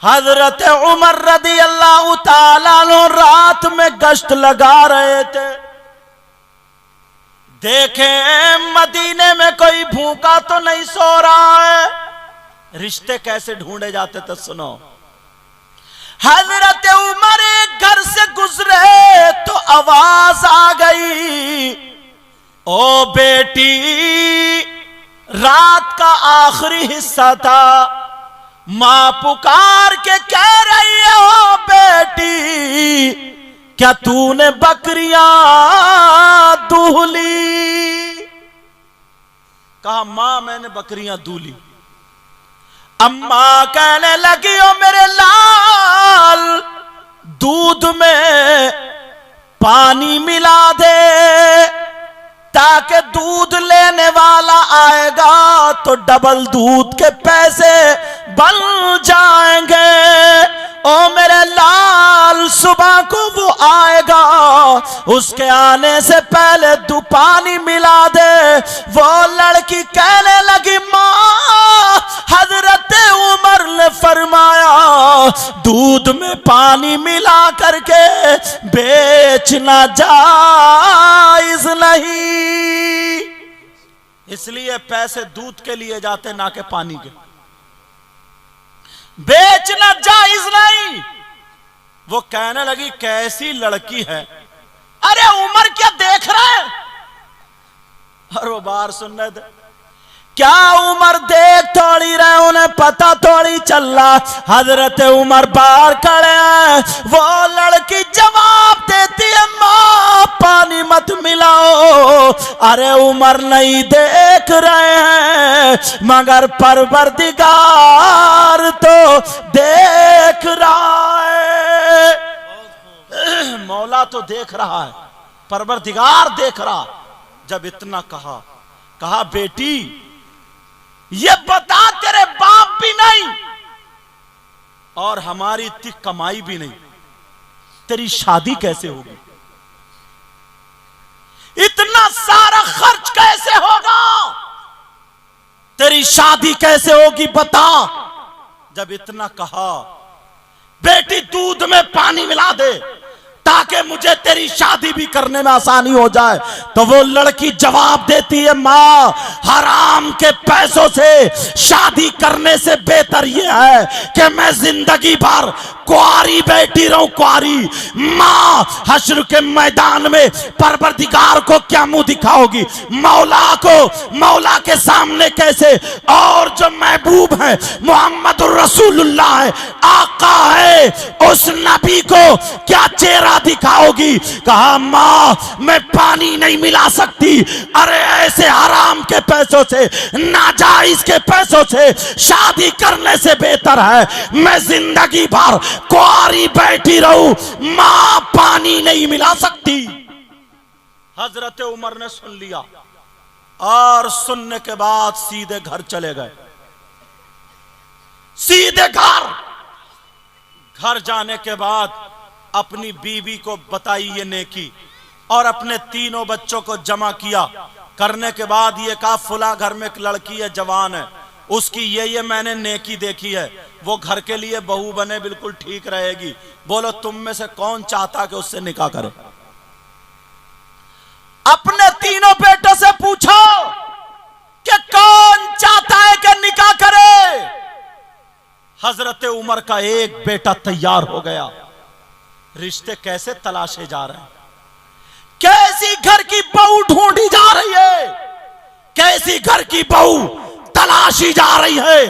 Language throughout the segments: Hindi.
हजरत उमर रदी अल्लाह ताला अन्हु रात में गश्त लगा रहे थे। देखे मदीने में कोई भूखा तो नहीं सो रहा है। रिश्ते कैसे ढूंढे जाते थे सुनो। हजरत उमर एक घर से गुजरे तो आवाज आ गई, ओ बेटी, रात का आखिरी हिस्सा था, मां पुकार के कह रही है, ओ बेटी, क्या तूने बकरियां दूह ली? कहा मां मैंने बकरियां दूह ली। अम्मा कहने लगी, ओ मेरे लाल, दूध में पानी मिला दे ताकि दूध लेने वाला आएगा तो डबल दूध के पैसे बन जाएंगे। ओ मेरे लाल, सुबह को वो आएगा, उसके आने से पहले तू पानी मिला दे। वो लड़की कहने लगी, मां, हजरत उमर ने फरमाया दूध में पानी मिला करके बेचना जायज नहीं, इसलिए पैसे दूध के लिए जाते ना कि पानी के। बेचना जायज नहीं। वो कहने लगी, कैसी लड़की है, अरे उमर क्या देख रहा है? और वो बाहर सुन रहे थे, क्या उमर देख थोड़ी रहे, उन्हें पता थोड़ी चल रहा। हजरत उमर बाहर खड़े हैं। वो लड़की जवाब देती है, मां पानी मत मिलाओ। अरे उमर नहीं देख रहे हैं, मगर परवरदिगार तो देख रहा है। मौला तो देख रहा है, परवरदिगार देख रहा। जब इतना कहा बेटी, ये बता, तेरे बाप भी नहीं और हमारी इतनी कमाई भी नहीं, तेरी शादी कैसे होगी? इतना सारा खर्च कैसे होगा? तेरी शादी कैसे होगी बता। जब इतना कहा, बेटी दूध में पानी मिला दे ताकि मुझे तेरी शादी भी करने में आसानी हो जाए, तो वो लड़की जवाब देती है, मां, हराम के पैसों से शादी करने से बेहतर यह है कि मैं जिंदगी भर कुआरी बैठी रहूं, कुआरी। मां हश्र के मैदान में परवरदिगार को क्या मुंह दिखाओगी? मौला के सामने कैसे? और जो महबूब है मोहम्मद रसूलुल्लाह है, आका है, उस नबी को क्या चेहरा दिखाओगी? कहा, मां मैं पानी नहीं मिला सकती। अरे ऐसे हराम के पैसों से, नाजायज के पैसों से शादी करने से बेहतर है मैं जिंदगी भर कुआरी बैठी रहूं। मां पानी नहीं मिला सकती। हजरत उमर ने सुन लिया और सुनने के बाद सीधे घर चले गए। सीधे घर जाने के बाद अपनी बीवी को बताई ये नेकी और अपने तीनों बच्चों को जमा किया। करने के बाद ये कहा, फुला घर में एक लड़की है, जवान है, उसकी ये मैंने नेकी देखी है, वो घर के लिए बहू बने, बिल्कुल ठीक रहेगी। बोलो तुम में से कौन चाहता कि उससे निकाह करे? अपने तीनों बेटों से पूछो कि कौन चाहता है कि निकाह करे। हजरत उमर का एक बेटा तैयार हो गया। रिश्ते कैसे तलाशे जा रहे हैं, कैसी घर की बहू ढूंढी जा रही है, कैसी घर की बहू तलाशी जा रही है।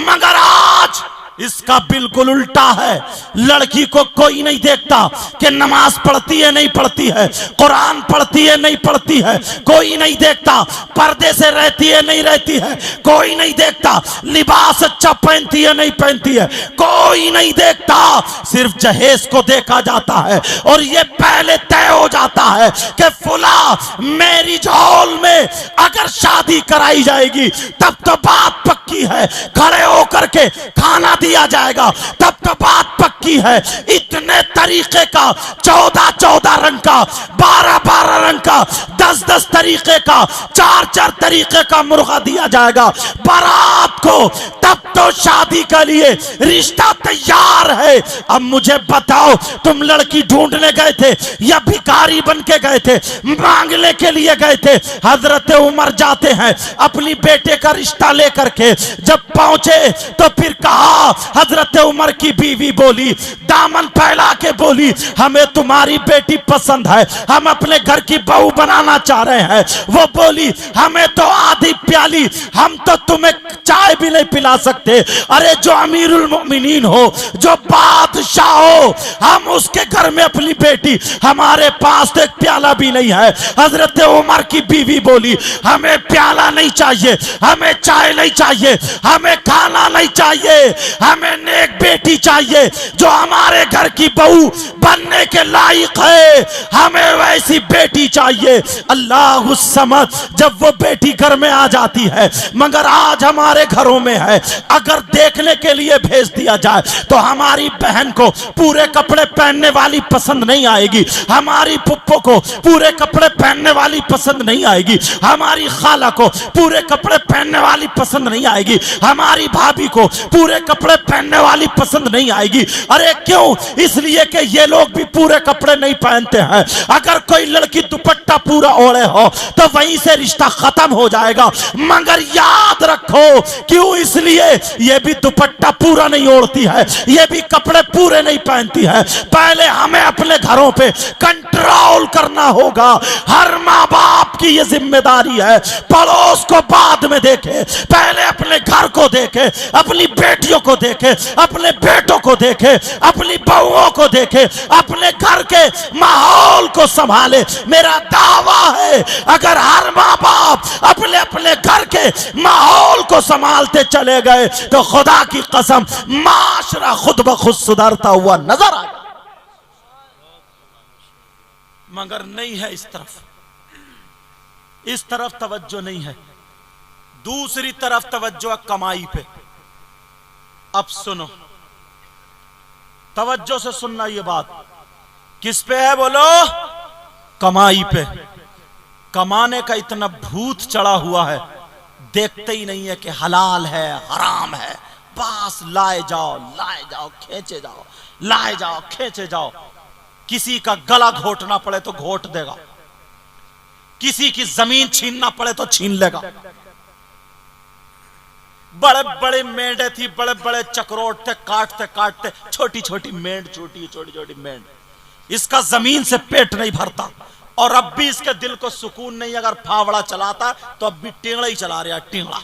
मगर आज इसका बिल्कुल उल्टा है। लड़की को कोई नहीं देखता कि नमाज पढ़ती है नहीं पढ़ती है, कुरान पढ़ती है नहीं पढ़ती है, कोई नहीं देखता पर्दे से रहती है नहीं रहती है, कोई नहीं देखता लिबास अच्छा पहनती है नहीं पहनती है, कोई नहीं देखता। सिर्फ जहेज को देखा जाता है और ये पहले तय हो जाता है कि फुला मैरिज हॉल में अगर शादी कराई जाएगी तब तो बात पक्की है, खड़े होकर के खाना दिया जाएगा, तब तो बात पक्की की है, इतने तरीके का, 14-14 रंग का, 12-12 रंग का, 10-10 तरीके का, 4-4 तरीके का मुर्गा दिया जाएगा बारात को। तब तो शादी के लिए रिश्ता तैयार है। अब मुझे बताओ, तुम लड़की ढूंढने गए थे या भिखारी बन के गए थे, मांगने के लिए गए थे? हजरत उमर जाते हैं अपनी बेटे का रिश्ता लेकर के, जब पहुंचे तो फिर कहा, हजरत उमर की बीवी बोली, दामन फैला के बोली, हमें तुम्हारी बेटी पसंद है, हम अपने घर की बहू बनाना चाह रहे हैं। वो बोली, हमें तो आधी प्याली, हम तो तुम्हें चाय भी नहीं पिला सकते। अरे जो अमीरुल मोमिनीन हो, जो बादशाह हो, हम उसके घर में अपनी बेटी, हमारे पास तो एक प्याला भी नहीं है। हजरत उमर की बीवी बोली, हमें प्याला नहीं चाहिए, हमें चाय नहीं चाहिए, हमें खाना नहीं चाहिए, हमें नेक बेटी चाहिए जो हमारे घर की बहू बनने के लायक है, हमें वैसी बेटी चाहिए। अल्लाह समझ, जब वो बेटी घर में आ जाती है, मगर आज हमारे घरों में है, अगर देखने के लिए भेज दिया जाए तो हमारी बहन को पूरे कपड़े पहनने वाली पसंद नहीं आएगी, हमारी पुप्पो को पूरे कपड़े पहनने वाली पसंद नहीं आएगी, हमारी खाला को पूरे कपड़े पहनने वाली पसंद नहीं आएगी, हमारी भाभी को पूरे कपड़े पहनने वाली पसंद नहीं आएगी। अरे क्यों? इसलिए कि ये लोग भी पूरे कपड़े नहीं पहनते हैं। अगर कोई लड़की दुपट्टा पूरा ओढ़े हो तो वहीं से रिश्ता खत्म हो जाएगा। मगर याद रखो, क्यों? इसलिए ये भी दुपट्टा पूरा नहीं ओढ़ती है, ये भी कपड़े पूरे नहीं पहनती है। पहले हमें अपने घरों पे कंट्रोल करना होगा। हर माँ बाप की ये जिम्मेदारी है। पड़ोस को बाद में देखे, पहले अपने घर को देखे, अपनी बेटियों को देखे, अपने बेटों को देखे, अपनी बहुओं को देखे, अपने घर के माहौल को संभाले। मेरा दावा है, अगर हर माँ बाप अपने अपने घर के माहौल को संभालते चले गए तो खुदा की कसम माशरा खुद ब खुद सुधरता हुआ नजर आएगा। मगर नहीं है, इस तरफ तवज्जो नहीं है। दूसरी तरफ तवज्जो है कमाई पे। अब सुनो, तवज्जो से सुनना, ये बात किस पे है बोलो? कमाई पे। कमाने का इतना भूत चढ़ा हुआ है, देखते ही नहीं है कि हलाल है हराम है, बस लाए जाओ खींचे जाओ, लाए जाओ खींचे जाओ। किसी का गला घोटना पड़े तो घोट देगा, किसी की जमीन छीनना पड़े तो छीन लेगा। बड़े बड़े मेंढे थी, बड़े बड़े चक्रोट थे, काटते काटते छोटी छोटी मेंढ, छोटी छोटी मेंढ। इसका जमीन से पेट नहीं भरता और अब भी इसके दिल को सुकून नहीं। अगर फावड़ा चलाता तो अब भी टेंगड़ा ही चला रहा है, टेंगड़ा।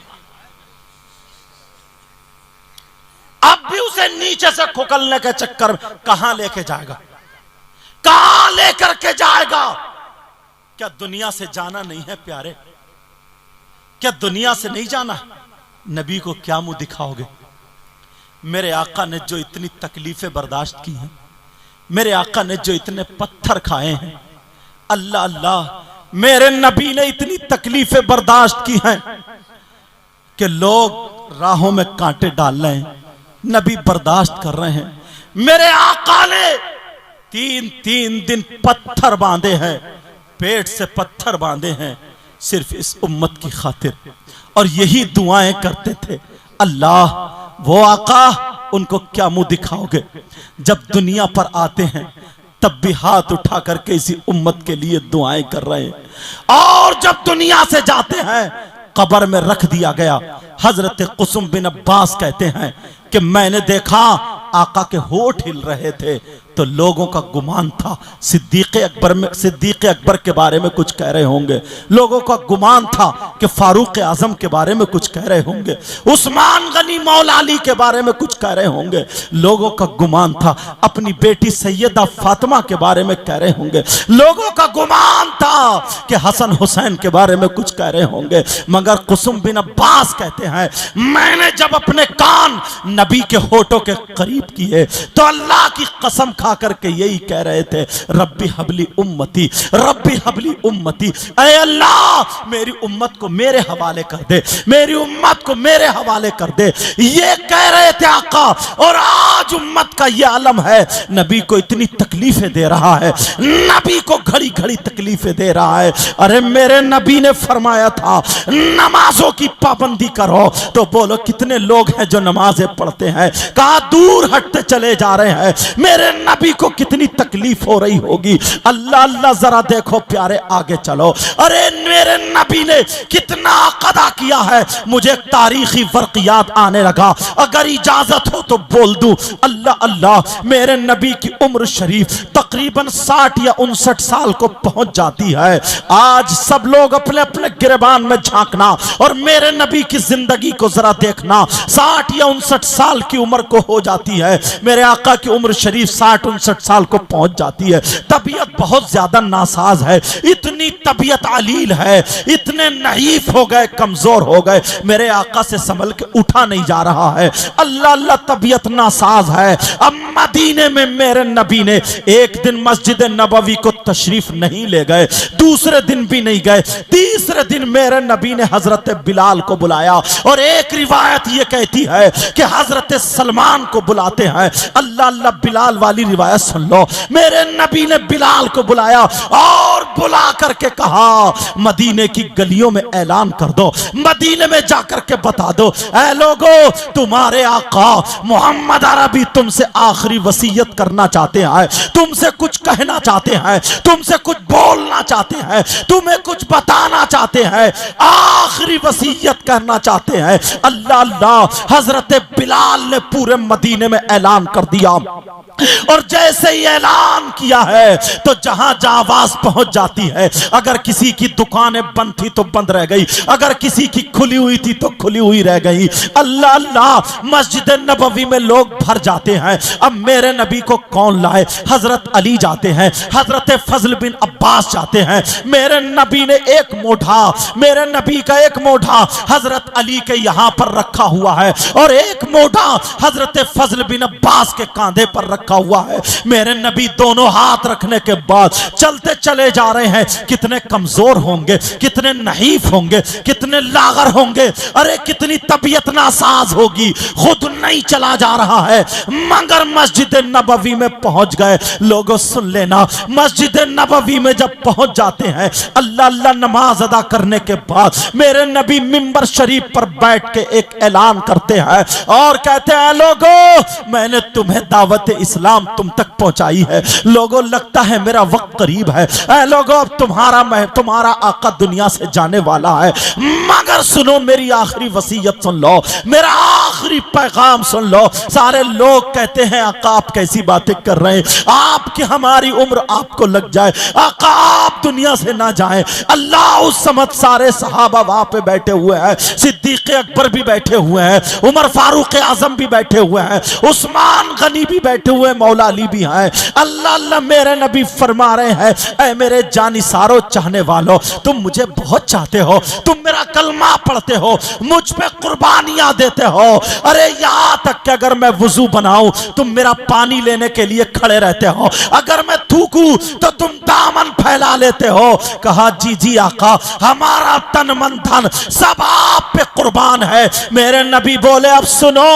अब भी उसे नीचे से खुकलने के चक्कर में कहां लेके जाएगा, कहां लेकर के जाएगा? क्या दुनिया से जाना नहीं है प्यारे? क्या दुनिया से नहीं जाना? नबी को क्या मुंह दिखाओगे? मेरे आका ने जो इतनी तकलीफें बर्दाश्त की हैं, मेरे आका ने जो इतने पत्थर खाए हैं, अल्लाह अल्लाह, मेरे नबी ने इतनी तकलीफें बर्दाश्त की हैं कि लोग राहों में कांटे डाल रहे हैं, नबी बर्दाश्त कर रहे हैं। मेरे आका ने 3-3 दिन पत्थर बांधे हैं, पेट से पत्थर बांधे हैं, सिर्फ इस उम्मत की खातिर। और यही दुआएं करते थे। अल्लाह, वो आका, उनको क्या मुंह दिखाओगे? जब दुनिया पर आते हैं तब भी हाथ उठा करके इसी उम्मत के लिए दुआएं कर रहे हैं, और जब दुनिया से जाते हैं कब्र में रख दिया गया। हजरत कुसुम बिन अब्बास कहते हैं कि मैंने देखा आका के होठ हिल रहे थे तो लोगों का गुमान था सिद्दीक अकबर के बारे में कुछ कह रहे होंगे, लोगों का गुमान था कि फारूक आजम के बारे में कुछ कह रहे होंगे, उस्मान गनी मौला अली के बारे में कुछ कह रहे होंगे, लोगों का गुमान था अपनी बेटी सैयदा फातिमा के बारे में कह रहे होंगे, लोगों का गुमान था कि हसन हुसैन के बारे में कुछ कह रहे होंगे। मगर कुसुम बिन अब्बास कहते हैं, मैंने जब अपने कान नबी के होठों के करीब किए तो अल्लाह की कसम खा खा करके यही कह रहे थे, रब्बी हबली उम्मती, रब्बी हबली उम्मती, ऐ अल्लाह मेरी उम्मत को मेरे हवाले कर दे, मेरी उम्मत को मेरे हवाले कर दे। ये कह रहे थे आका, और आज उम्मत का ये आलम है, नबी को इतनी तकलीफें दे रहा है, नबी को घड़ी घड़ी तकलीफें दे रहा है। अरे मेरे नबी ने फरमाया था नमाजों की पाबंदी करो, तो बोलो कितने लोग हैं जो नमाजें पढ़ते हैं, कहां दूर हटते चले जा रहे हैं। मेरे नबी को कितनी तकलीफ हो रही होगी। अल्लाह अल्लाह जरा देखो प्यारे, आगे चलो। अरे मेरे नबी ने कितना कदा किया है, मुझे तारीखी वर्क याद आने लगा, अगर इजाजत हो तो बोल दूं। अल्लाह अल्लाह, मेरे नबी की उम्र शरीफ तकरीबन 60 या 59 साल को पहुंच जाती है। आज सब लोग अपने अपने गिरबान में झांकना और मेरे नबी की जिंदगी को जरा देखना, 60 या 59 साल की उम्र को हो जाती है। मेरे आका की उम्र शरीफ 60-59 साल को पहुंच जाती है। तबीयत बहुत ज्यादा नासाज है, इतनी तबीयत अलील है, इतने नहीफ हो गए, कमजोर हो गए, मेरे आका से संभल के उठा नहीं जा रहा है। अल्लाह अल्लाह, तबीयत नासाज है। अब मदीने में मेरे नबी ने एक दिन मस्जिद नबवी को तशरीफ नहीं ले गए, दूसरे दिन भी नहीं गए, तीसरे दिन मेरे नबी ने हजरत बिलाल को बुलाया, और एक रिवायत ये कहती है कि हजरत सलमान को बुलाते हैं। अल्लाह अल्लाह, बिलाल वाली रिवायत सुन लो। मेरे नबी ने बिलाल को बुलाया और बुला करके कहा, मदीने की गलियों में ऐलान कर दो, मदीने में जाकर के बता दो, ऐ लोगो तुम्हारे आका मोहम्मद अरबी तुमसे आखिरी वसीयत करना चाहते हैं, तुमसे कुछ कहना चाहते हैं, तुमसे कुछ बोलना चाहते हैं, तुम्हें कुछ बताना चाहते हैं, आखिरी वसीयत करना चाहते हैं। अल्लाह अल्लाह, हजरत बिलाल ने पूरे मदीने में ऐलान कर दिया, और जैसे ही ऐलान किया है तो जहां जहां आवाज पहुंच जाती है, अगर किसी की दुकानें बंद थी तो बंद रह गई, अगर किसी की खुली हुई थी तो खुली हुई रह गई। अल्लाह अल्लाह, मस्जिद नबवी में लोग भर जाते हैं। अब मेरे नबी को कौन लाए? हजरत अली जाते हैं, हजरत फजल बिन अब्बास जाते हैं। मेरे नबी ने एक मोढ़ा, मेरे नबी का एक मोढ़ा हजरत अली के यहां पर रखा हुआ है, और एक मोढ़ा हजरत फजल बिन अब्बास के कांधे पर रखा हुआ है। मेरे नबी दोनों हाथ रखने के बाद चलते चले जा रहे हैं। कितने कमजोर होंगे, कितने नहीफ होंगे, कितने लागर होंगे, अरे कितनी तबीयत नासाज होगी, खुद नहीं चला जा रहा है, मगर मस्जिद नबवी में पहुंच गए। लोगों सुन लेना, मस्जिद नबवी में जब पहुंच जाते हैं, अल्लाह अल्लाह नमाज अदा करने के बाद मेरे नबी मिंबर शरीफ पर बैठ के एक ऐलान करते हैं और कहते हैं, लोगों मैंने तुम्हें दावत इस्लाम तुम तक पहुंचाई है, लोगों लगता है मेरा वक्त करीब है, ऐ लोगों अब तुम्हारा आका दुनिया से जाने वाला है, मगर सुनो मेरी आखिरी वसीयत सुन लो, मेरा आखिरी पैगाम सुन लो। सारे लोग कहते हैं, आका आप कैसी बातें कर रहे हैं, आपकी हमारी उम्र आपको लग जाए, आका आप दुनिया से ना जाएं। अल्लाह उस समय सारे सहाबा वहां पे बैठे हुए हैं, सिद्दीक अकबर भी बैठे हुए हैं, उमर फारूक आजम भी बैठे हुए हैं, उस्मान गनी भी बैठे हुए, मौला अली भी हैं। अल्लाह अल्लाह, मेरे नबी फरमा रहे हैं, ऐ मेरे जानिसारो चाहने वालों, तुम मुझे बहुत चाहते हो, तुम मेरा कलमा पढ़ते हो, मुझ पे कुर्बानियां देते हो, अरे यहां तक कि अगर मैं वुजू बनाऊं तुम मेरा पानी लेने के लिए खड़े रहते हो, अगर मैं थूकूं तो तुम दामन फैला लेते हो। कहा जी जी आका, हमारा तन मन धन सब आप पे कुर्बान है। मेरे नबी बोले, अब सुनो,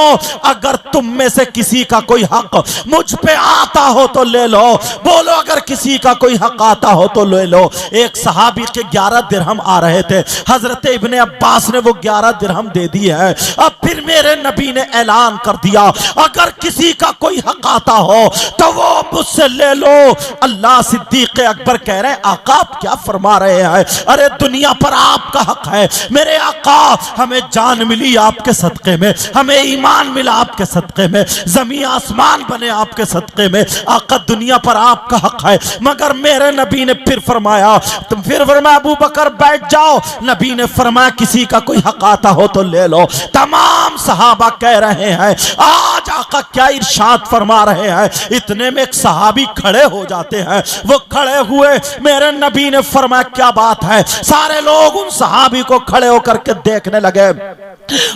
अगर तुम में से किसी का कोई हक मुझ पे आता हो तो ले लो, बोलो अगर किसी का कोई हक आता हो तो ले लो। एक सहाबी के 11 दिरहम आ रहे थे, हजरत इब्ने अब्बास ने वो 11 दिरहम दे दिए हैं। अब फिर मेरे नबी ने ऐलान कर दिया, अगर किसी का कोई हक आता हो तो वो मुझसे ले लो। अल्लाह, सिद्दीक अकबर कह रहे हैं, आका आप क्या फरमा रहे हैं, अरे दुनिया पर आपका हक है मेरे आका, हमें जान मिली आपके सदके में, हमें ईमान मिला आपके सदके में, जमीन आसमान बने आपके सदके में, आका दुनिया पर आपका हक है। मगर मेरे नबी ने फिर फरमाया, तुम फिर फरमाया अबू बकर बैठ जाओ, नबी ने फरमाया किसी का कोई हक आता हो तो ले लो। तमाम सहाबा कह रहे हैं, आज आज आका क्या इरशाद फरमा रहे हैं। इतने में एक सहाबी खड़े हो जाते हैं। वो खड़े हुए, मेरे नबी ने फरमाया क्या बात है। सारे लोग उन सहाबी को खड़े होकर के देखने लगे।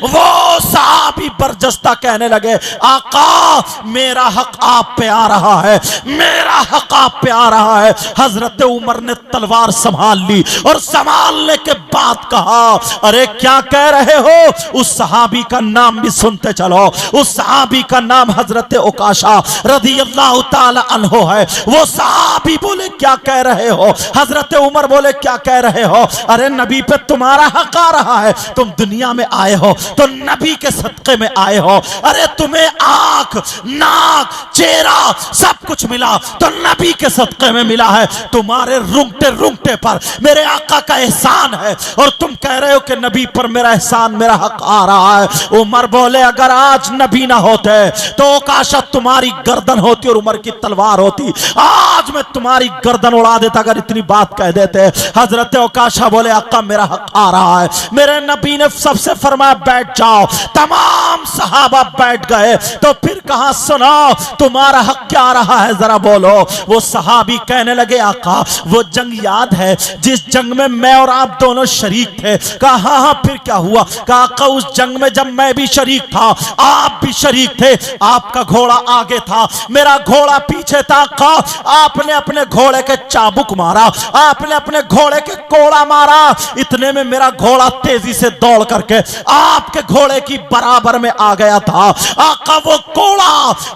वो सहाबी बरजस्ता कहने लगे, आका मेरा हक आप पे आ रहा है, मेरा हक आप पे आ रहा है। हजरत उमर ने तलवार संभाल ली और संभालने के बाद कहा, अरे क्या कह रहे हो। उस सहाबी का नाम भी सुनते चलो। उस सहाबी का नाम हजरत उकाशा रदियल्लाहु ताला अन्हु है। वो सहाबी बोले क्या कह रहे हो। हजरत उमर बोले क्या कह रहे हो। अरे नबी पे तुम्हारा हक आ रहा है, तुम दुनिया में आए हो तो नबी के सदक़े में आए हो। अरे तुम्हें आंख, नाक, चेहरा सब कुछ मिला तो नबी के सदक़े में मिला है। तुम्हारे रुंगटे रुंगटे पर मेरे आका का एहसान है और तुम कह रहे हो कि नबी पर मेरा एहसान, मेरा हक आ रहा है। उमर बोले अगर आज नबी ना होते तो काशा तुम्हारी गर्दन होती और उमर की तलवार होती। आज मैं तुम्हारी गर्दन उड़ा देता अगर इतनी बात कह देते। हजरत ओकाशा बोले आका मेरा हक आ रहा है। मेरे नबी ने सबसे फरमाया बैठ जाओ। तमाम सहाबा बैठ गए। तो फिर कहा सुनो तुम्हारा हक क्या आ रहा है जरा बोलो। वो सहाबी कहने लगे आका वो जंग याद है जिस जंग में मैं और आप दोनों शरीक थे। कहा हाँ हाँ फिर क्या हुआ। कहा आका उस जंग में जब मैं भी शरीक था आप भी शरीक थे। आपका घोड़ा आगे था, मेरा घोड़ा पीछे था। कहा आपने अपने घोड़े के चाबुक मारा, आपने अपने घोड़े के कोड़ा मारा। इतने में मेरा घोड़ा तेजी से दौड़ करके आपके घोड़े की बराबर में आ गया था। आका वो कोड़ा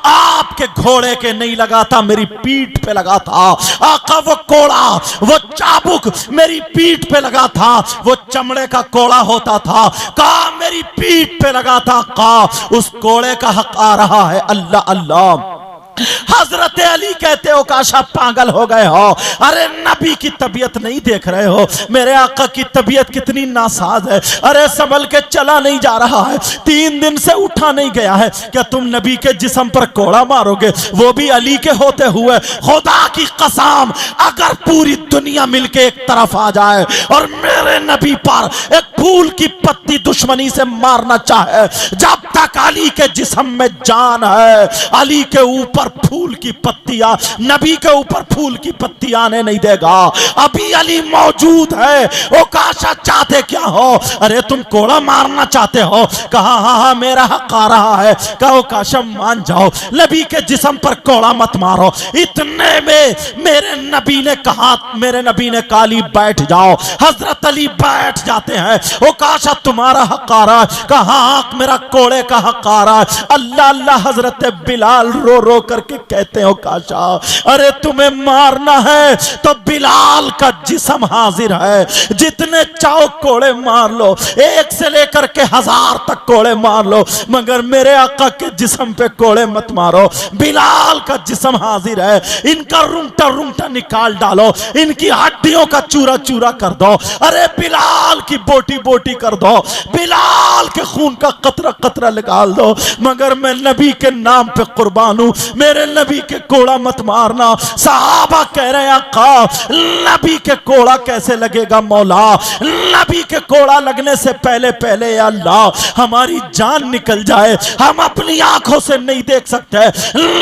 आपके घोड़े के नहीं लगा था, मेरी पीठ पे लगा था। आका वो कोड़ा, वो चाबुक मेरी पीठ पे लगा था। वो चमड़े का कोड़ा होता था। कहा मेरी पीठ पे लगा था। कहा उस कोड़े का हक आ रहा है। अल्लाह अल्लाह। हजरत अली कहते हो काशा पागल हो गए हो। अरे नबी की तबीयत नहीं देख रहे हो, मेरे आका की तबीयत कितनी नासाज है। अरे संभल के चला नहीं जा रहा है, 3 दिन से उठा नहीं गया है। क्या तुम नबी के जिस्म पर कोड़ा मारोगे, वो भी अली के होते हुए। खुदा की कसम अगर पूरी दुनिया मिलके एक तरफ आ जाए और मेरे नबी पर एक फूल की पत्ती दुश्मनी से मारना चाहे, जब तक अली के जिस्म में जान है अली के ऊपर फूल की पत्तियां, नबी के ऊपर फूल की पत्ती आने नहीं देगा। अभी अली मौजूद है। ओ काशा चाहते क्या हो। अरे तुम कोड़ा मारना चाहते हो। कहा हाँ हाँ मेरा हक आ रहा है। कहो काशा मान जाओ, नबी के जिस्म पर कोड़ा मत मारो। इतने में मेरे नबी ने कहा, मेरे नबी ने कहा अली बैठ जाओ। हजरत अली बैठ जाते हैं। ओ काशा तुम्हारा हक आ रहा है। कहा हक मेरा कोड़े का हक आ रहा है। अल्लाह अल्लाह। हजरत बिलाल रो रो करके कहते हो काशा अरे तुम्हें मारना है तो बिलाल का जिस्म हाजिर है, जितने चाहो कोड़े मार लो, 1 से लेकर के 1000 तक कोड़े मार लो, मगर मेरे आका के जिस्म पे कोड़े मत मारो। बिलाल का जिस्म हाजिर है, इनका रुंगटा रुंगटा निकाल डालो, इनकी हड्डियों का चूरा चूरा कर दो। अरे बिलाल की बोटी बोटी कर दो, बिलाल के खून का कतरा कतरा निकाल दो, मगर मैं नबी के नाम पे कुर्बान हूं, मेरे नबी के कोड़ा मत मारना। सहाबा कह रहे हैं आका नबी के कोड़ा कैसे लगेगा मौला। नबी के कोड़ा लगने से पहले पहले अल्लाह हमारी जान निकल जाए, हम अपनी आंखों से नहीं देख सकते,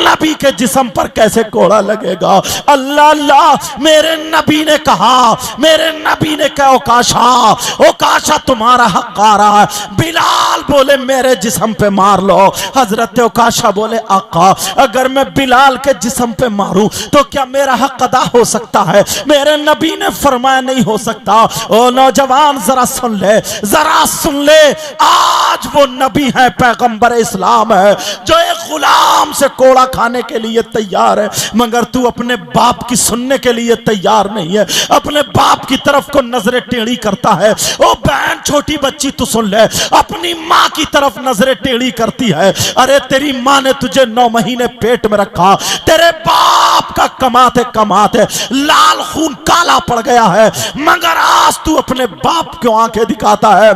नबी के जिस्म पर कैसे कोड़ा लगेगा। अल्लाह अल्लाह। मेरे नबी ने कहा, मेरे नबी ने कहा ओ काशा तुम्हारा हक आ रहा है। बिलाल बोले मेरे जिस्म पे मार लो। हजरत ओकाशा बोले आका अगर मैं बिलाल के जिस्म पे मारूं तो क्या मेरा हक अदा हो सकता है। मेरे नबी ने फरमाया नहीं हो सकता। ओ नौजवान जरा सुन ले, जरा सुन ले। आज वो नबी है, पैगंबर इस्लाम है, जो एक गुलाम से कोड़ा खाने के लिए तैयार है, मगर तू अपने बाप की सुनने के लिए तैयार नहीं है, अपने बाप की तरफ को नजरें टेढ़ी करता है। ओ बहन छोटी बच्ची तू सुन ले, अपनी माँ की तरफ नजरें टेढ़ी करती है। अरे तेरी माँ ने तुझे 9 महीने पेट में रखा, तेरे बाप का कमाते कमाते लाल खून काला पड़ गया है, मगर आज तू अपने बाप को आंखें दिखाता है।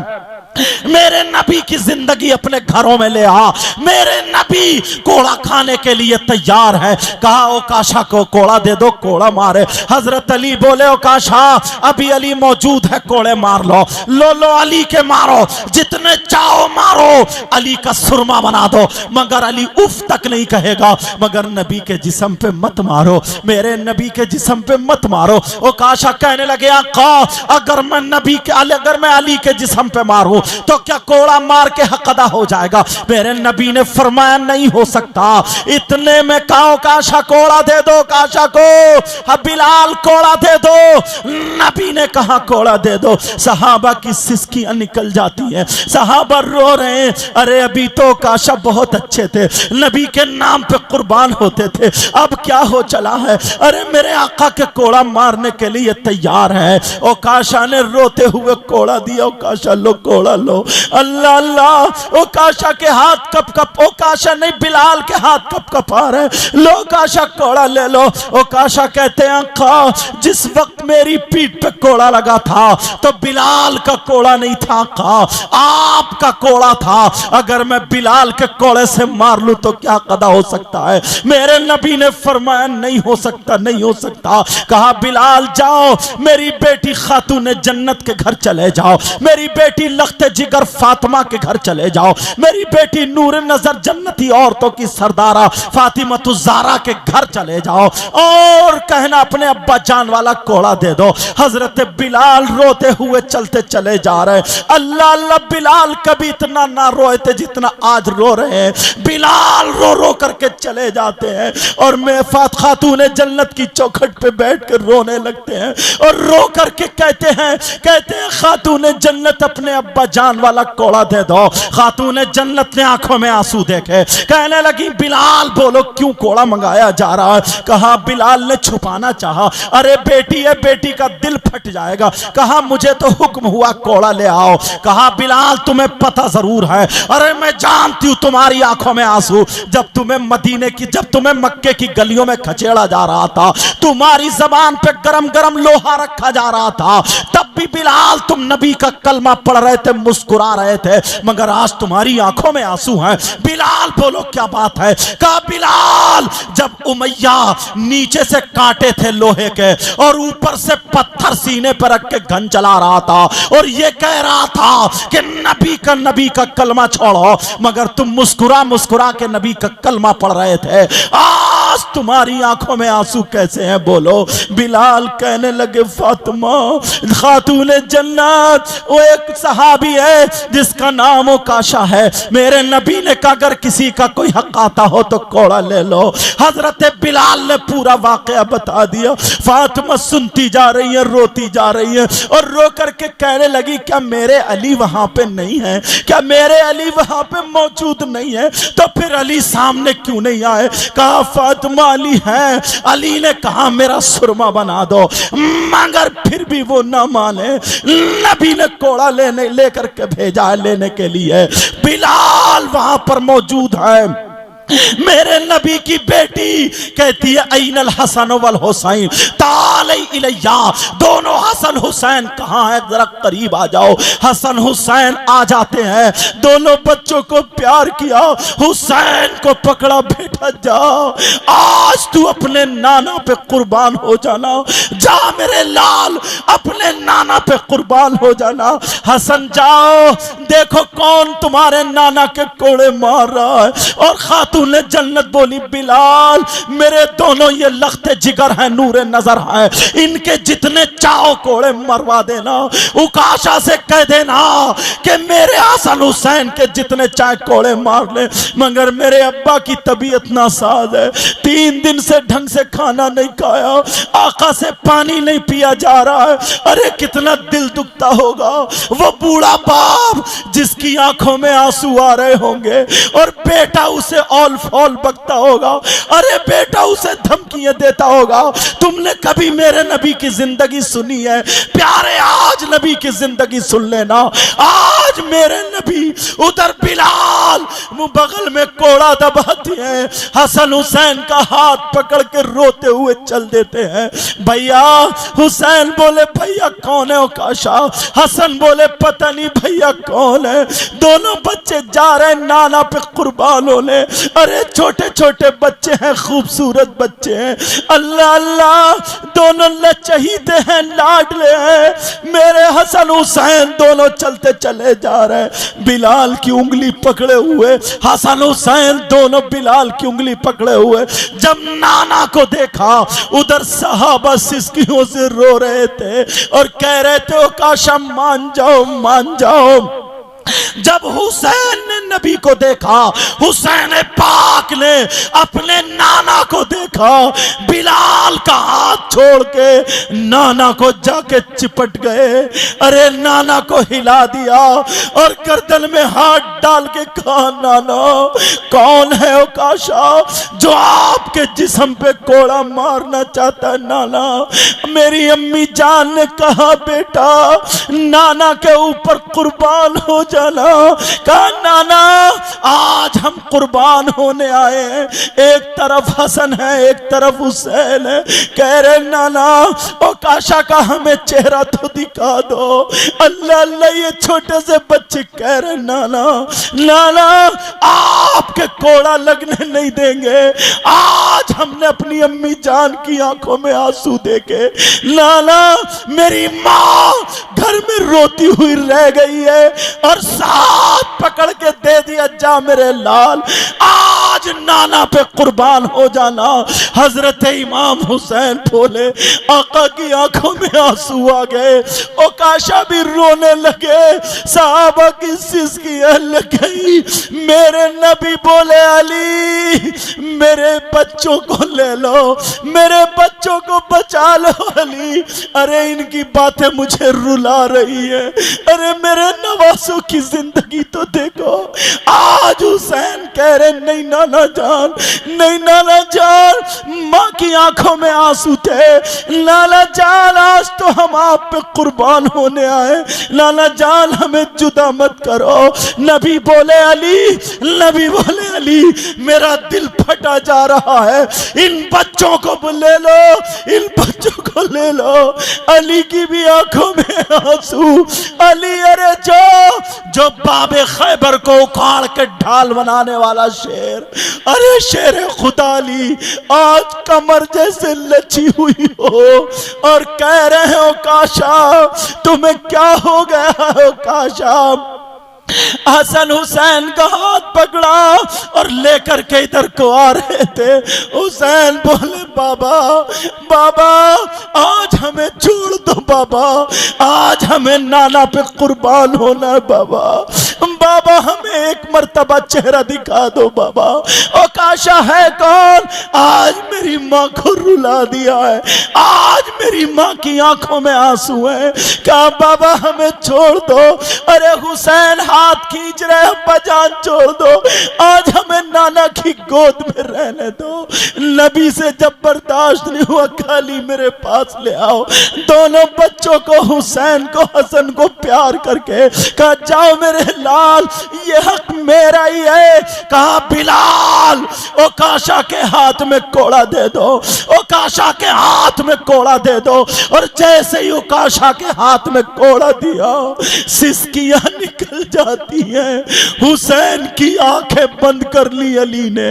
मेरे नबी की जिंदगी अपने घरों में ले आ। मेरे नबी कोड़ा खाने के लिए तैयार है। कहा ओ काशा को कोड़ा दे दो, कोड़ा मारे। हजरत अली बोले ओ काशा अभी अली मौजूद है, कोड़े मार लो। लो अली के मारो, जितने चाहो मारो, अली का सुरमा बना दो। मगर अली उफ तक नहीं कहेगा। मगर नबी के जिस्म पे मत मारो, मेरे नबी के जिस्म पे मत मारो। ओ काशा कहने लगे आका अगर मैं नबी के अगर मैं अली के जिस्म पे मारूं तो क्या कोड़ा मार के हक अदा हो जाएगा? मेरे नबी ने फरमाया नहीं हो सकता। इतने में कहो काशा कोड़ा दे दो, काशा को बिलाल कोड़ा दे दो। नबी ने कहा कोड़ा दे दो। सहाबा की सिसकियां निकल जाती हैं, सहाबा रो रहे हैं। अरे अभी तो काशा बहुत अच्छे थे, नबी के नाम पे कुर्बान होते थे, अब क्या हो चला है? अरे मेरे आका के कोड़ा मारने के लिए तैयार है। ओ काशा ने रोते हुए कोड़ा दिया। ओ काशा लो कोड़ा लो। अल्लाह अल्लाह। ओ काशा के हाथ कप कप, ओ काशा नहीं बिलाल के हाथ कप कप आ रहे। लो काशा कोड़ा ले लो। ओ काशा कहते हैं आका जिस वक्त मेरी पीठ पे कोड़ा लगा था तो बिलाल का कोड़ा नहीं था आका, आपका कोड़ा था। अगर मैं बिलाल के कोड़े से मार लूं तो क्या कदा हो सकता है? मेरे नबी ने फरमाया नहीं हो सकता, नहीं हो सकता। कहा बिलाल जाओ, मेरी बेटी खातून जन्नत के घर चले जाओ, मेरी बेटी लख्ते जिगर फातिमा के घर चले जाओ, मेरी बेटी नूर नजर जन्नती औरतों की सरदारा फातिमा ज़हरा के घर चले जाओ और कहना अपने अब्बा जान वाला कोड़ा दे दो। हजरत बिलाल रोते हुए चलते चले जा रहे। अल्लाह अल्लाह। बिलाल कभी इतना ना रोए थे जितना आज रो रहे हैं। बिलाल रो रो करके चले जाते हैं और मैं खातून जन्नत की चौखट पे बैठ कर रोने लगते हैं और रो करके कहते हैं खातून जन्नत अपने अब्बा जान वाला कोड़ा दे दो। खातून जन्नत ने आंखों में आंसू देखे, कहने लगी बिलाल बोलो क्यों कोड़ा मंगाया जा रहा है? कहा बिलाल ने छुपाना चाहा। अरे बेटी है, बेटी का दिल फट जाएगा। कहा मुझे तो हुक्म हुआ कोड़ा ले आओ। कहा बिलाल तुम्हें पता जरूर है, अरे मैं जानती हूं तुम्हारी आंखों में आंसू। जब तुम्हें मक्के की गलियों में खचेड़ा जा रहा था, तुम्हारी जबान पे गरम गरम लोहा रखा जा रहा था, तब भी बिलाल तुम नबी का कलमा पढ़ रहे थे, मुस्कुरा रहे थे, मगर आज तुम्हारी आंखों में आंसू हैं। बिलाल बोलो क्या बात है? कहा बिलाल जब उमैया नीचे से कांटे थे लोहे के और ऊपर से पत्थर सीने पर रख के गन चला रहा था और ये कह रहा था कि नबी का कलमा छोड़ो, मगर तुम मुस्कुरा मुस्कुरा के नबी का कलमा पढ़ रहे थे, आज तुम्हारी आंखों में आंसू कैसे हैं? बोलो। बिलाल कहने लगे फातिमा खातून जन्नत, वो एक सहाबी है जिसका नाम काशा है। मेरे नबी ने कहा अगर किसी का कोई हक आता हो तो कोड़ा ले लो। हजरत बिलाल ने पूरा वाकया बता दिया। फातिमा सुनती जा रही है, रोती जा रही है और रो करके कहने लगी क्या मेरे अली वहां पे नहीं है? क्या मेरे अली वहां पे मौजूद नहीं है? तो फिर अली सामने क्यों नहीं आए? कहा फातिमा अली है। अली ने कहा मेरा सुरमा बना दो, मगर फिर भी वो ना माने। नबी ने कोड़ा लेकर के भेजा है लेने के लिए। बिलाल वहां पर मौजूद है। मेरे नबी की बेटी कहती है ऐनल हसन वल हुसैन तालै इलैया। दोनों हसन हुसैन कहाँ है? जरा करीब आ जाओ। हसन हुसैन आ जाते हैं। दोनों बच्चों को प्यार किया, हुसैन को पकड़ा, बेटा जा आज तू अपने नाना पे कुर्बान हो जाना, जा मेरे लाल अपने नाना पे कुर्बान हो जाना। हसन जाओ देखो कौन तुम्हारे नाना के कोड़े मार रहा है। और खातून ने जन्नत बोली बिलाल मेरे दोनों ये लख्ते जिगर हैं, नूरे नजर है, इनके जितने चाहो कोड़े मरवा देना। उकाशा से कह देना कि मेरे हसन हुसैन के जितने चाहे कोड़े मार ले, मगर मेरे अब्बा की तबीयत नासाज है, 3 दिन से ढंग से खाना नहीं खाया, आका से पानी नहीं पिया जा रहा है। अरे कितना दिल दुखता होगा वो बूढ़ा बाप जिसकी आंखों में आंसू आ रहे होंगे और बेटा उसे ऑल फॉल बकता होगा। अरे बेटा उसे धमकियां देता होगा। तुमने कभी मेरे नबी की जिंदगी सुनी है? प्यारे आज नबी की जिंदगी सुन लेना। आज आज मेरे नबी उधर बिलाल बगल में कोड़ा दबाते हैं, हसन हुसैन का हाथ पकड़ के रोते हुए चल देते हैं। भैया हुसैन बोले भैया कौन है उकाशा? हसन बोले पता नहीं भैया कौन है। दोनों बच्चे जा रहे नाना पे कुर्बान होने। अरे छोटे छोटे बच्चे हैं, खूबसूरत बच्चे हैं, अल्लाह अल्लाह, दोनों लचहीते हैं, लाडले हैं। मेरे हसन हुसैन दोनों चलते चले जा रहे हैं, बिलाल की उंगली पकड़े हुए। हसन हुसैन दोनों बिलाल की उंगली पकड़े हुए। जब नाना को देखा उधर सहाबा सिसकियों से रो रहे थे और कह रहे थे ओ काशम मान जाओ मान जाओ। जब हुसैन ने नबी को देखा, हुसैन पाक ने अपने नाना को देखा, बिलाल का हाथ छोड़ के नाना को जाके चिपट गए। अरे नाना को हिला दिया और गर्दन में हाथ डाल के कहा नाना कौन है उकाशा जो आपके जिस्म पे कोड़ा मारना चाहता है? नाना मेरी अम्मी जान ने कहा बेटा नाना के ऊपर कुर्बान हो जाना। कहा नाना आज हम कुर्बान होने आए हैं, एक तरफ हसन है एक तरफ हुसैन है। कह रहे नाना उकाशा का हमें चेहरा तो दिखा दो। अल्लाह अल्लाह, ये छोटे से बच्चे कह रहे नाना नाना आपके कोड़ा लगने नहीं देंगे। आज हमने अपनी अम्मी जान की आंखों में आंसू देखे। नाना मेरी माँ घर में रोती हुई रह गई है और हाथ पकड़ के दे दिया जा मेरे लाल, आज नाना पे कुर्बान हो जाना। हजरत इमाम हुसैन बोले आका की आंखों में आंसू आ गए, उकाशा भी रोने लगे, साहबा की सिसकियां लग गई। मेरे नबी बोले अली मेरे बच्चों को ले लो, मेरे बच्चों को बचा लो अली। अरे इनकी बातें मुझे रुला रही है। अरे मेरे नवासों की जिंदगी तो देखो। आज हुसैन कह रहे नहीं नाना जान, नहीं नाना जान, माँ की आंखों में आंसू थे। नाना जान आज तो हम आप पे कुर्बान होने आए, नाना जान हमें जुदा मत करो। नबी बोले अली, नबी बोले अली मेरा दिल फटा जा रहा है, इन बच्चों को ले लो, इन बच्चों को ले लो। अली की भी आंखों में आंसू। अली अरे जो बाबे खैबर को उखाड़ के ढाल बनाने वाला शेर, अरे शेर खुदा अली आज कमर जैसे लची हुई हो और कह रहे हो काशा तुम्हें क्या हो गया हो काशा। हसन हुसैन का हाथ पकड़ा और लेकर के इधर को आ रहे थे। हुसैन बोले बाबा बाबा आज हमें छोड़ दो बाबा, आज हमें नाना पे कुर्बान होना है बाबा, बाबा हमें एक मर्तबा चेहरा दिखा दो बाबा। उकाशा है कौन? आज मेरी माँ को रुला दिया है, आज मेरी माँ की आंखों में आंसू है। क्या बाबा हमें छोड़ दो। अरे हुसैन हाथ खींच रहे हैं, बजान छोड़ दो, आज हमें नाना की गोद में रहने दो। नबी से जब बर्दाश्त नहीं हुआ खाली मेरे पास ले आओ। दोनों बच्चों को हुसैन को हसन को प्यार करके कहा जाओ मेरे लाल ये हक मेरा ही है। कहा बिलाल उकाशा के हाथ में कोड़ा दे दो, उकाशा के हाथ में कोड़ा दे दो। और जैसे ही उकाशा के हाथ में कोड़ा दिया सिसकियां निकल जाती हैं। हुसैन की आंखें बंद कर ली अली ने,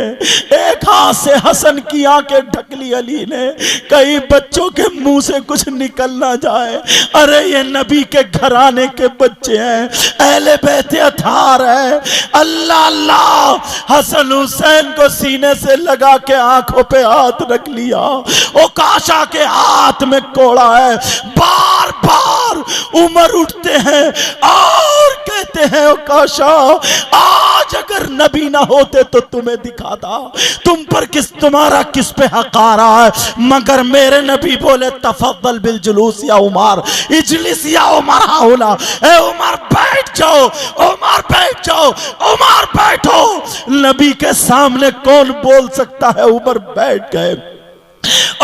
एक हाथ से हसन की आंखें ढक ली अली ने, कई बच्चों के मुंह से कुछ निकल ना जाए। अरे ये नबी के घराने के बच्चे हैं, अहले बैत अतार है। अल्लाह अल्लाह हसन हुसैन को सीने से लगा के आंखों पे हाथ रख लिया। उकाशा के हाथ में कोड़ा है, बार बार उमर उठते हैं और कहते हैं उकाशा आज अगर नबी ना होते तो तुम्हें दिखाता, तुम पर तुम्हारा किस पे हक आ रहा है। मगर मेरे नबी बोले तफद्दल बिल जुलूस या उमर, इजलिस या उमर हाउला। ए उमर बैठ जाओ, उमर बैठ जाओ, उमर बैठो। नबी के सामने कौन बोल सकता है? उमर बैठ गए।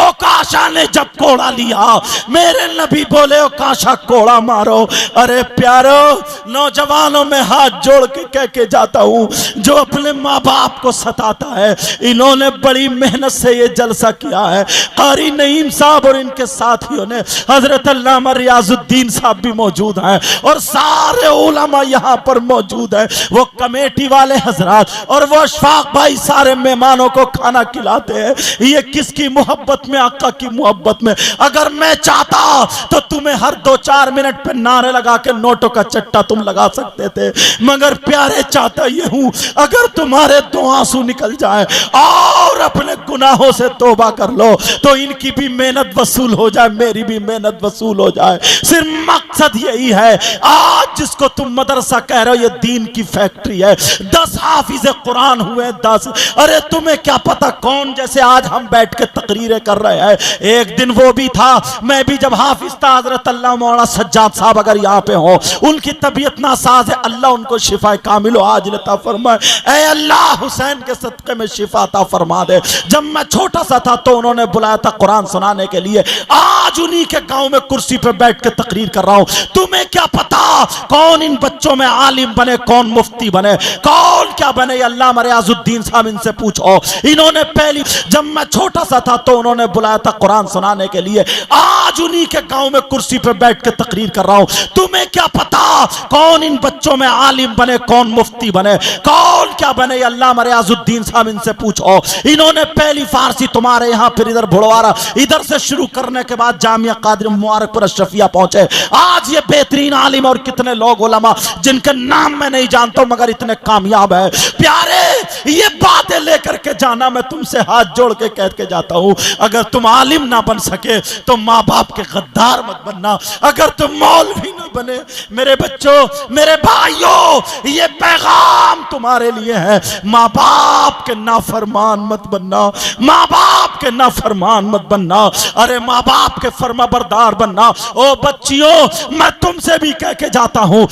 ओकाशा ने जब कोड़ा लिया, मेरे नबी बोले ओकाशा कोड़ा मारो। अरे प्यारो, नौजवानों में हाथ जोड़ के कह के जाता हूं, जो अपने माँ बाप को सताता है, इन्होंने बड़ी मेहनत से ये जलसा किया है। कारी नईम साहब और इनके साथियों ने, हजरत अल्लामा रियाजुद्दीन साहब भी मौजूद हैं और सारे उलमा यहाँ पर मौजूद हैं। वो कमेटी वाले हजरात और वो अशफाक भाई सारे मेहमानों को खाना खिलाते हैं। ये किसकी मोहब्बत में? आका की मोहब्बत में। अगर मैं चाहता तो तुम्हें हर 2-4 मिनट पे नारे लगा के नोटों का चट्टा तुम लगा सकते थे, मगर प्यारे चाहता ये हूं, अगर तुम्हारे 2 आंसू निकल जाए और अपने गुनाहों से तौबा कर लो तो इनकी भी मेहनत वसूल हो जाए, मेरी भी मेहनत वसूल हो जाए। सिर्फ मकसद यही है। आज जिसको तुम मदरसा कह रहे हो, ये दीन की फैक्ट्री है। 10 हाफिज कुरान हुए 10। अरे तुम्हें क्या पता कौन, जैसे आज हम बैठ के तकरीरें कर रहे हैं, एक दिन वो भी था, मैं भी जब हाफिज था। हजरत अल्लाह मौलाना सज्जाद साहब अगर यहाँ पे हो, उनकी तबीयत नासाज है, अल्लाह उनको शिफा कामिल आजिल अता फरमाए। ऐ अल्लाह हुसैन के सदक़े में शिफा अता फरमा दे। जब मैं छोटा सा था तो उन्होंने बुलाया था कुरान सुनाने के लिए। आज उन्हीं के गांव में कुर्सी पे बैठ के तकरीर कर रहा हूं। तुम्हें क्या पता कौन इन बच्चों में आलिम बने, कौन मुफ्ती बने, कौन क्या बने? अल्लामा रियाजुद्दीन साहब, इनसे पूछो। इन्होंने पहली, जब मैं छोटा सा था तो उन्होंने बुलाया था कुरान सुनाने के लिए। आज उन्हीं के गांव में कुर्सी पे बैठ के तकरीर कर रहा हूं। तुम्हें क्या पता कौन इन बच्चों में आलिम बने, कौन मुफ्ती बने, कौन क्या बने? अल्लामा रियाजुद्दीन साहब, इनसे पूछो। इन्होंने पहली फारसी तुम्हारे यहां, फिर इधर भुड़वारा, इधर से शुरू करने के बाद जामिया कादिर मुबारकपुर अशरफिया पहुंचे। आज ये बेहतरीन आलिम और कितने लोग उलमा जिनके नाम मैं नहीं जानता हूं मगर इतने कामयाब है। प्यारे, ये बातें लेकर के जाना, मैं तुमसे हाथ जोड़ के कह के जाता हूं, अगर तुम आलिम ना बन सके तो माँ बाप के गद्दार मत बनना। अगर तुम मौलवी ना बने, मेरे बच्चों, मेरे भाइयों, ये पैगाम तुम्हारे लिए है। माँ बाप के नाफरमान मत बनना, माँ बाप के नाफरमान मत बनना। अरे माँ बाप के फर्मा बरदार बनना। ओ बच्चियों, मैं तुमसे भी कह के जाता हूं,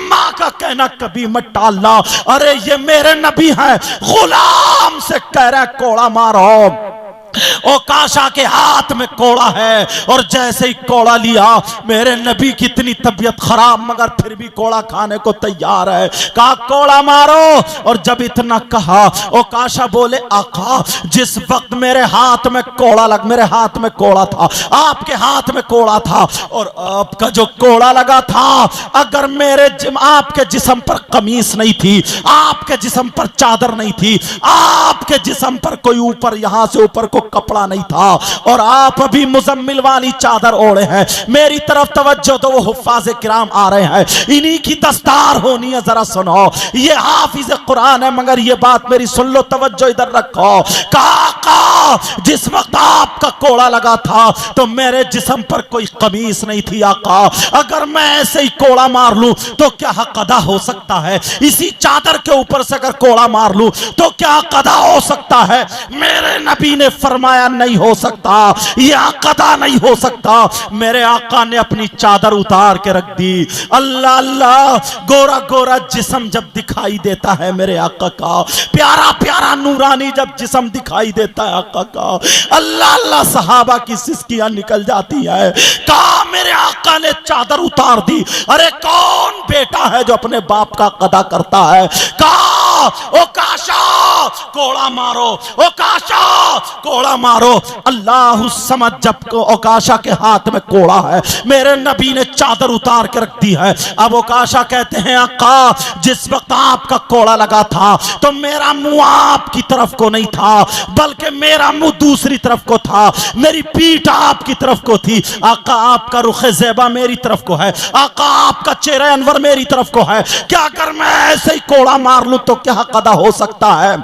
माँ का कहना कभी मत टालना। अरे ये मेरे नबी हैं, गुलाम से कह रहा कोड़ा मारो। ओकाशा के हाथ में कोड़ा है और जैसे ही कोड़ा लिया, मेरे नबी की इतनी तबीयत खराब मगर फिर भी कोड़ा खाने को तैयार है। कहा कोड़ा मारो। और जब इतना कहा, ओकाशा बोले आका, जिस वक्त मेरे हाथ में कोड़ा मेरे हाथ में कोड़ा था, आपके हाथ में कोड़ा था, और आपका जो कोड़ा लगा था, अगर आपके जिस्म पर कमीज नहीं थी, आपके जिस्म पर चादर नहीं थी, आपके जिस्म पर कोई ऊपर, यहां से ऊपर को कपड़ा नहीं था, और आप अभी मुजम्मिल वाली चादर ओढ़े हैं, मेरी तरफ तवज्जो दो। वो हुफ्फाज़ किराम आ रहे हैं, इन्हीं की दस्तार होनी है। जरा सुनो, ये हाफिज कुरान है मगर ये बात मेरी सुन लो, तवज्जो इधर रखो। काका, जिस वक्त आपका कोड़ा लगा था तो मेरे जिस्म पर कोई कमीज नहीं थी आका। अगर मैं ऐसे ही कोड़ा मार लूं तो क्या हक अदा हो सकता है? इसी चादर के ऊपर से अगर कोड़ा मार लूं तो क्या हक अदा हो सकता है? मेरे नबी ने फरमाया नहीं हो सकता, यह कदा नहीं हो सकता। मेरे आका ने अपनी चादर उतार के रख दी। अल्लाह अल्लाह, गोरा गोरा जिस्म जब दिखाई देता है मेरे आका का, प्यारा प्यारा नूरानी जब जिस्म दिखाई देता है आका का, अल्लाह अल्लाह, सहाबा की सिसकियां निकल जाती है। कहा मेरे आका ने चादर उतार दी। अरे कौन बेटा है जो अपने बाप का कदा करता है? कहा ओकाशा कोड़ा मारो, ओकाशा कोड़ा मारो। अल्लाह समझ, जब को ओकाशा के हाथ में कोड़ा है, मेरे नबी ने चादर उतार के रख दी है। अब ओकाशा कहते हैं आका, जिस वक्त आपका कोड़ा लगा था तो मेरा मुंह आपकी तरफ को नहीं था, बल्कि मेरा मुंह दूसरी तरफ को था, मेरी पीठ आपकी तरफ को थी। आका आपका रुखे ज़ेबा मेरी तरफ को है, आका आपका चेहरा अनवर मेरी तरफ को है। क्या अगर मैं ऐसे ही कोड़ा मार लूं तो क्या हक अदा हो सकता है?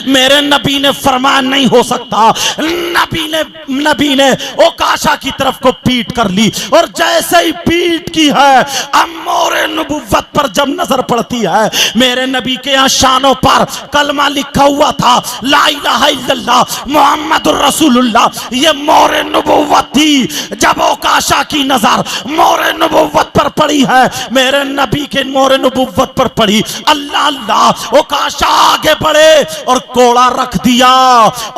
मेरे नबी ने फरमाया नहीं हो सकता। नबी ने ओकाशा की तरफ को पीट कर ली, और जैसे ही पीट की है, अब मोरे नबुव्वत पर जब नजर पड़ती है, मेरे नबी के यहाँ शानों पर कलमा लिखा हुआ था, ला इलाहा इल्लल्लाह मुहम्मदुर रसूलुल्लाह। ये मोरे नबुव्वत थी। जब ओकाशा की नजर मोरे नबुव्वत पर पड़ी है, मेरे नबी के मोरे नबुव्वत पर पड़ी, अल्लाह अल्लाह, ओकाशा आगे बढ़े और कोड़ा रख दिया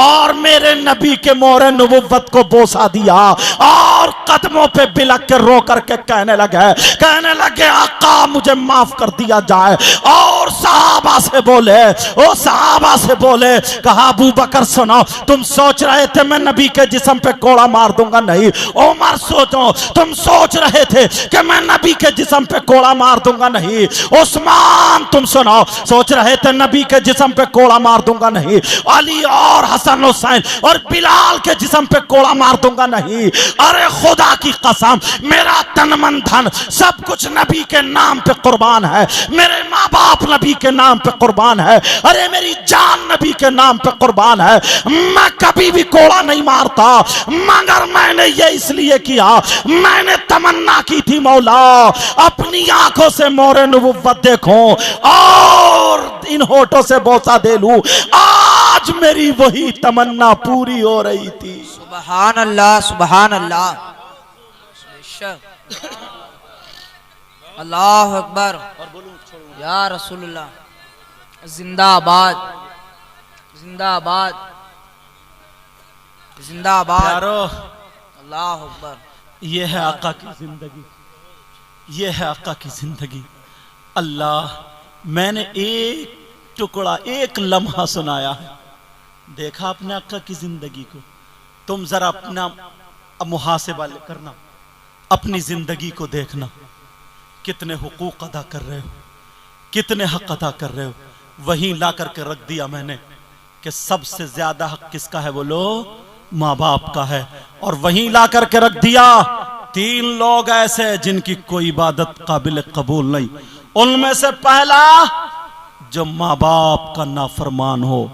और मेरे नबी के मोहरे नबुव्वत को बोसा दिया और कदमों पे बिलक के रो करके कहने लगे आका मुझे माफ कर दिया जाए। और सहाबा से बोले कहा अबू बकर सुनो, तुम सोच रहे थे मैं नबी के जिस्म पे कोड़ा मार दूंगा, नहीं। उमर सोचो, तुम सोच रहे थे कि मैं नबी के जिस्म पे कोड़ा मार दूंगा, नहीं। उस्मान तुम सुनो, सोच रहे थे नबी के जिस्म पे कोड़ा मार दूंगा, नहीं। अली और हसन हुसैन और बिलाल के जिस्म पे कोड़ा मार दूंगा, नहीं। अरे खुदा की कसम मेरा तन मन धन सब कुछ नबी के नाम पे कुर्बान है, मेरे माँ बाप नबी के नाम पे कुर्बान है, अरे मेरी जान नबी के नाम पे कुर्बान है। मैं कभी भी कोड़ा नहीं मारता, मगर मैंने ये इसलिए किया, मैंने तमन्ना की थी मौला अपनी आंखों से मोरे नबुव्वत देखूं और इन होठों से बोसा दे लूं। आज मेरी वही तमन्ना पूरी हो रही थी। सुभान अल्लाह, सुभान अल्लाह, अल्लाह अकबर, या रसूलुल्लाह, जिंदाबाद जिंदाबाद जिंदाबाद, अल्लाह अकबर। ये है आका की जिंदगी, ये है आका की जिंदगी। अल्लाह, मैंने एक टुकड़ा, एक लम्हा सुनाया है, देखा अपने आका की जिंदगी को। तुम जरा अपना मुहासिबा करना, अपनी जिंदगी को देखना, कितने हुकूक अदा कर रहे हो, कितने हक अदा कर रहे हो। वहीं ला करके रख दिया मैंने कि सबसे ज्यादा हक किसका है, बोलो माँ बाप का है। और वहीं ला करके रख दिया 3 लोग ऐसे जिनकी कोई इबादत काबिल कबूल नहीं। उनमें से पहला, जो माँ बाप का नाफरमान हो,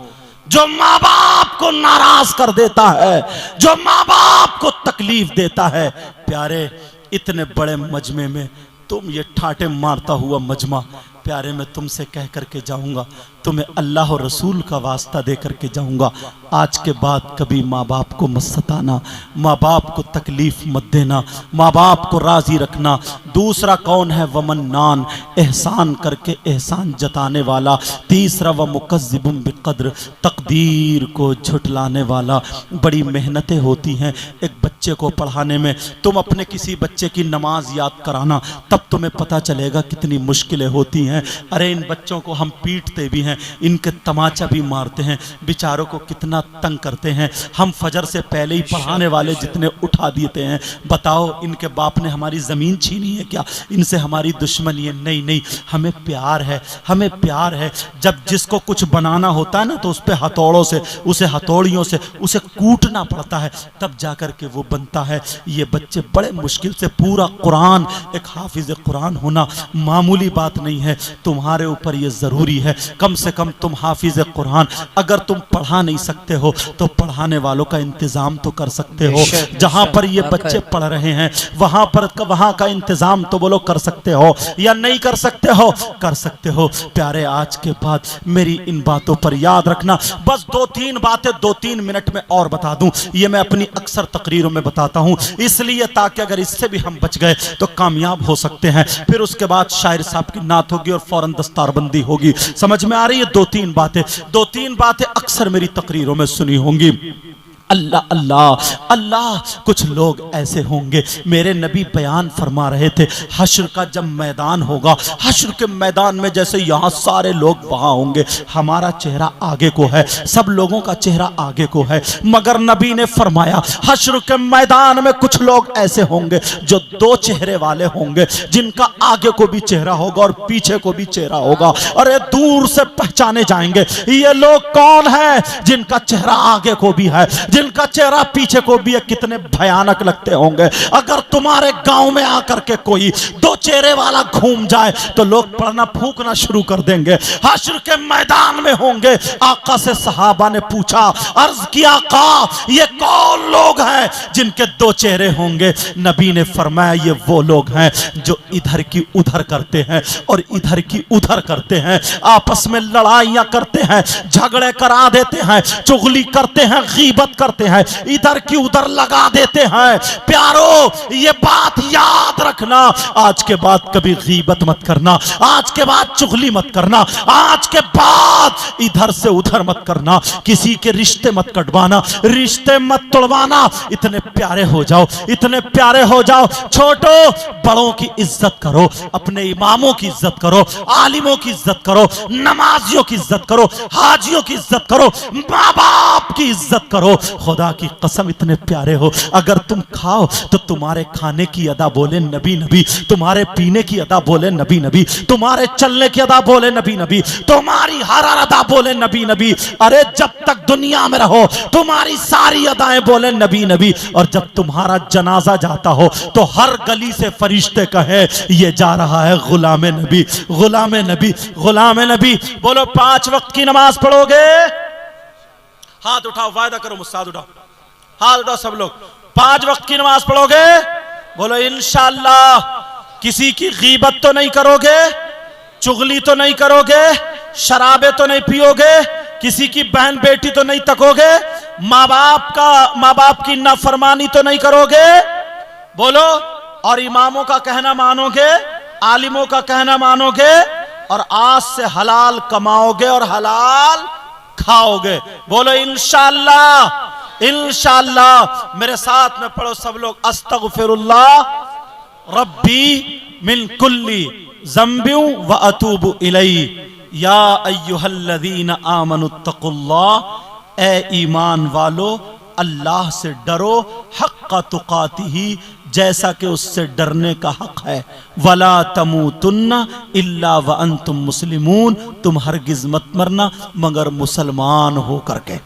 जो माँ बाप को नाराज कर देता है, जो माँ बाप को तकलीफ देता है। प्यारे, इतने बड़े मजमे में तुम ये ठाटे मारता हुआ मजमा, प्यारे मैं तुमसे कह करके जाऊंगा, तुम्हें अल्लाह और रसूल का वास्ता दे करके जाऊंगा, आज के बाद कभी माँ बाप को मत सताना, माँ बाप को तकलीफ मत देना, माँ बाप को राजी रखना। दूसरा कौन है, वमन्नान, एहसान करके एहसान जताने वाला। तीसरा व मुकज़्ज़िबुन बिक़द्र, तकदीर को झुठलाने वाला। बड़ी मेहनतें होती हैं एक बच्चे को पढ़ाने में। तुम अपने किसी बच्चे की नमाज याद कराना, तब तुम्हें पता चलेगा कितनी मुश्किलें होती हैं। अरे इन बच्चों को हम पीटते भी हैं, इनके तमाचा भी मारते हैं, बेचारों को कितना तंग करते हैं। हम फजर से पहले ही पढ़ाने वाले जितने उठा देते हैं। बताओ इनके बाप ने हमारी ज़मीन छीनी है क्या? इनसे हमारी दुश्मनी है? नहीं नहीं, हमें प्यार है, हमें प्यार है। जब जिसको कुछ बनाना होता है ना, तो उस पर हथौड़ों से, उसे हथौड़ियों से उसे कूटना पड़ता है, तब जाकर के वो बनता है। ये बच्चे बड़े मुश्किल से, पूरा कुरान, एक हाफिज कुरान होना मामूली बात नहीं है। तुम्हारे ऊपर ये ज़रूरी है, कम से कम तुम हाफिज कुरान, अगर तुम पढ़ा नहीं सकते हो तो पढ़ाने वालों का इंतज़ाम तो कर सकते हो। जहाँ पर ये बच्चे पढ़ रहे हैं वहाँ पर, वहाँ का इंतज़ाम तो बोलो कर सकते हो या नहीं कर सकते हो? कर सकते हो। प्यारे, आज के बाद मेरी इन बातों पर याद रखना। बस 2-3 बातें 2-3 मिनट में और बता दूं। ये मैं अपनी अक्सर तकरीरों में बताता हूँ, इसलिए ताकि अगर इससे भी हम बच गए तो कामयाब हो सकते हैं। फिर उसके बाद शायर साहब की नात होगी और फौरन दस्तारबंदी होगी। समझ में आ रही है? 2-3 बातें अक्सर मेरी तकरीरों में सुनी होंगी। अल्लाह अल्लाह अल्लाह, कुछ लोग ऐसे होंगे, मेरे नबी बयान फरमा रहे थे, हश्र का जब मैदान होगा, हश्र के मैदान में जैसे यहाँ सारे लोग वहाँ होंगे, हमारा चेहरा आगे को है, सब लोगों का चेहरा आगे को है, मगर नबी ने फरमाया हश्र के मैदान में कुछ लोग ऐसे होंगे जो 2 चेहरे वाले होंगे, जिनका आगे को भी चेहरा होगा और पीछे को भी चेहरा होगा। अरे दूर से पहचाने जाएंगे ये लोग कौन है, जिनका चेहरा आगे को भी है, जिनका चेहरा पीछे को भी है। कितने भयानक लगते होंगे। अगर तुम्हारे गांव में आकर के कोई 2 चेहरे वाला घूम जाए तो लोग पढ़ना फूंकना शुरू कर देंगे। हश्र के मैदान में होंगे। आका से सहाबा ने पूछा, अर्ज किया, आका ये कौन लोग हैं जिनके 2 चेहरे होंगे? नबी ने फरमाया ये वो लोग हैं जो इधर की उधर करते हैं और इधर की उधर करते हैं, आपस में लड़ाइयां करते हैं, झगड़े करा देते हैं, चुगली करते हैं, गीबत करते करते हैं, इधर की उधर लगा देते हैं। प्यारो ये बात याद रखना, आज के बाद कभी गीबत मत करना, आज के बाद चुगली मत करना, आज के बाद इधर से उधर मत करना, किसी के रिश्ते मत कटवाना, रिश्ते मत तोड़वाना। इतने प्यारे हो जाओ, इतने प्यारे हो जाओ। छोटो बड़ों की इज्जत करो, अपने इमामों की इज्जत करो, आलिमों की इज्जत करो, नमाजियों की इज्जत करो, हाजियों की इज्जत करो, माँ बाप की इज्जत करो। खुदा की कसम इतने प्यारे हो, अगर तुम खाओ तो तुम्हारे खाने की अदा बोले नबी नबी, तुम्हारे पीने की अदा बोले नबी नबी, तुम्हारे चलने की अदा बोले नबी नबी, तुम्हारी हर अदा बोले नबी नबी। अरे जब तक दुनिया में रहो तुम्हारी सारी अदाएं बोले नबी नबी, और जब तुम्हारा जनाजा जाता हो तो हर गली से फरिश्ते कहे ये जा रहा है गुलाम नबी, गुलाम नबी, गुलाम नबी। बोलो 5 वक्त की नमाज पढ़ोगे? हाथ उठाओ, वायदा करो मुझसे, हाथ उठाओ, हाथ उठाओ सब लोग। 5 वक्त की नमाज पढ़ोगे? बोलो इंशाअल्लाह। किसी की गीबत तो नहीं करोगे, चुगली तो नहीं करोगे, शराबे तो नहीं पियोगे, किसी की बहन बेटी तो नहीं तकोगे, माँ बाप की नाफरमानी तो नहीं करोगे? बोलो। और इमामों का कहना मानोगे, आलिमों का कहना मानोगे, और आज से हलाल कमाओगे और हलाल खाओगे। बोलो इंशाअल्लाह, इंशाअल्लाह। मेरे साथ में पढ़ो सब लोग, अस्तगफिरुल्लाह रब्बी मिन कुल्ली ज़ंबिन व अतूबु इलैहि या अय्युहल्लज़ीना आमनुत्तकुल्लाह। ए ईमान वालो, अल्लाह से डरो, हक़्क़ तुक़ातिही, जैसा कि उससे डरने का हक है। वला तमूतुन्ना इल्ला व अंतुम मुस्लिमून, तुम हरगिज मत मरना मगर मुसलमान हो करके।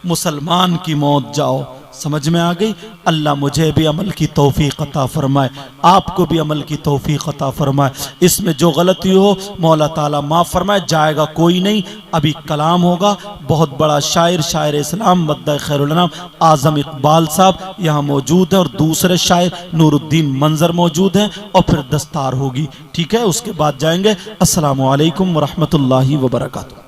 मुसलमान की मौत जाओ। समझ में आ गई? अल्लाह मुझे भी अमल की तौफीक अता फरमाए, आपको भी अमल की तौफीक अता फरमाए। इसमें जो गलती हो मौला ताला माफ़ फरमाए। जाएगा कोई नहीं, अभी कलाम होगा। बहुत बड़ा शायर इस्लाम मद्दा खैरुल अनाम आज़म इकबाल साहब यहाँ मौजूद है, और दूसरे शायर नूरुद्दीन मंजर मौजूद हैं, और फिर दस्तार होगी। ठीक है, उसके बाद जाएंगे। अस्सलामु अलैकुम व रहमतुल्लाहि व बरकातुहू।